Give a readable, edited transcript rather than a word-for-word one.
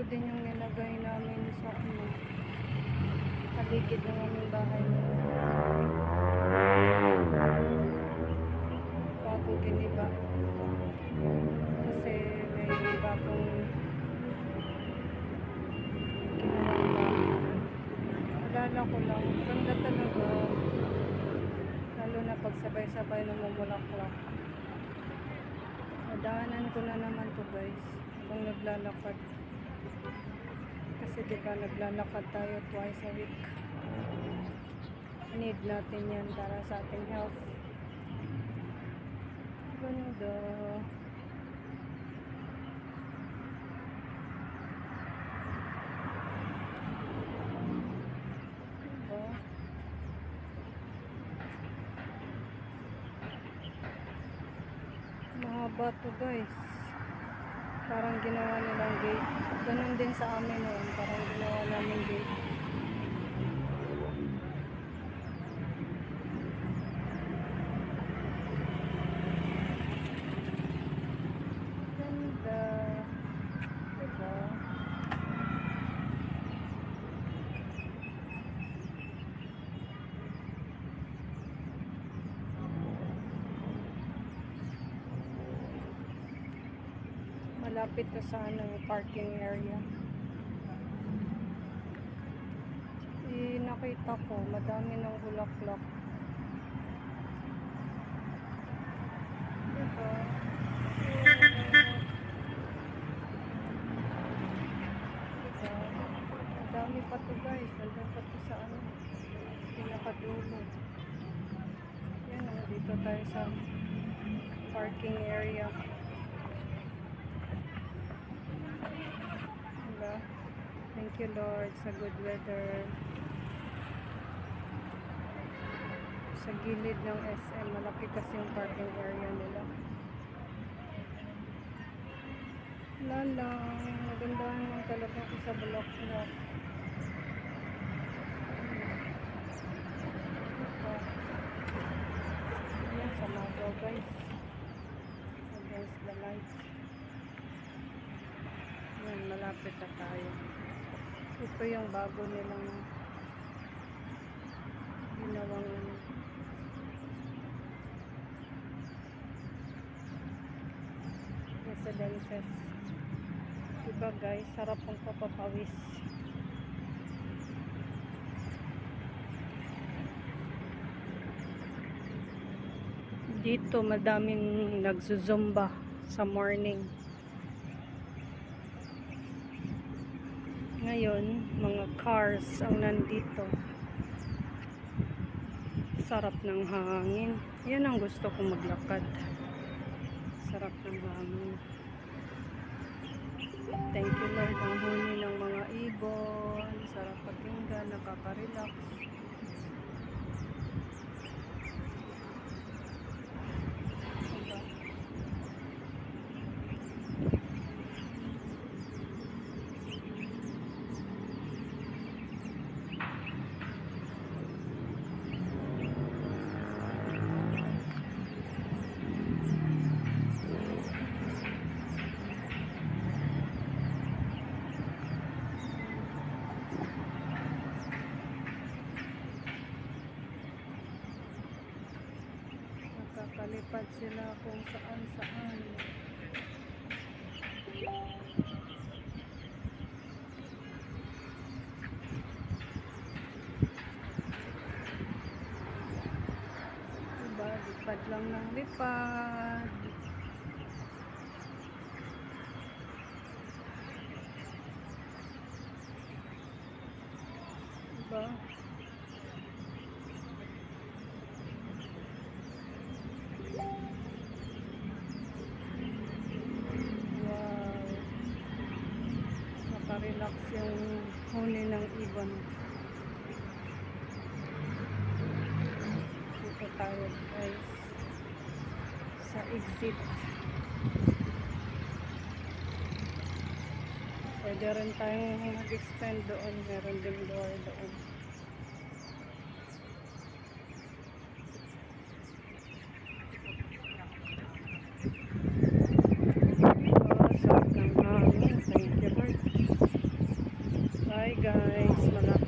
din yung nilagay namin sa paligid ng aming bahay. Bago giniba. Kasi may bagong ginawang bahay. Alala ko lang, ganda talaga. Lalo na pag sabay-sabay namumulaklak. Nadaanan ko na naman to guys, kung naglalakad. Kasi diba naglalakad tayo twice a week. Need natin yan para sa ating health. Ganda. Diba? Mahaba to guys. Parang ginawa nilang gate. Ganun din sa amin noon. Parang ginawa namin gate. Ganda. Diba? Malapit to sa parking area. Nakita ko, madami ng bulaklak. Diba? Diba? Madami pa to guys. Nandun pa to sa pinakadulo. Yan, dito tayo sa parking area. Thank you Lord sa good weather. Sa gilid ng SM, malaki kasi yung parking area nila. Lalang, magandahan lang talaga ako sa bulaklak. Ayan, sa mago guys. Against the light. Ayan, malapit na tayo. Ito yung bago nilang ginawang residences. Diba guys, sarap ang papapawis. Dito madaming nagzuzumba sa morning. Ngayon, mga cars ang nandito. Sarap ng hangin. Yan ang gusto kong maglakad. Sarap ng hangin. Thank you Lord. Ang huni ng mga ibon. Sarap pakinggan. Nakaka-relax. Nakalipad sila kung saan-saan. Diba? Lipad lang ng lipad. Diba? Relax yung huni ng ibon. Dito tayo guys sa exit. Pwede rin tayong mag-extend doon. Meron din door doon. Sarap ng hangin. Thank you Lord. Bye guys. Malapit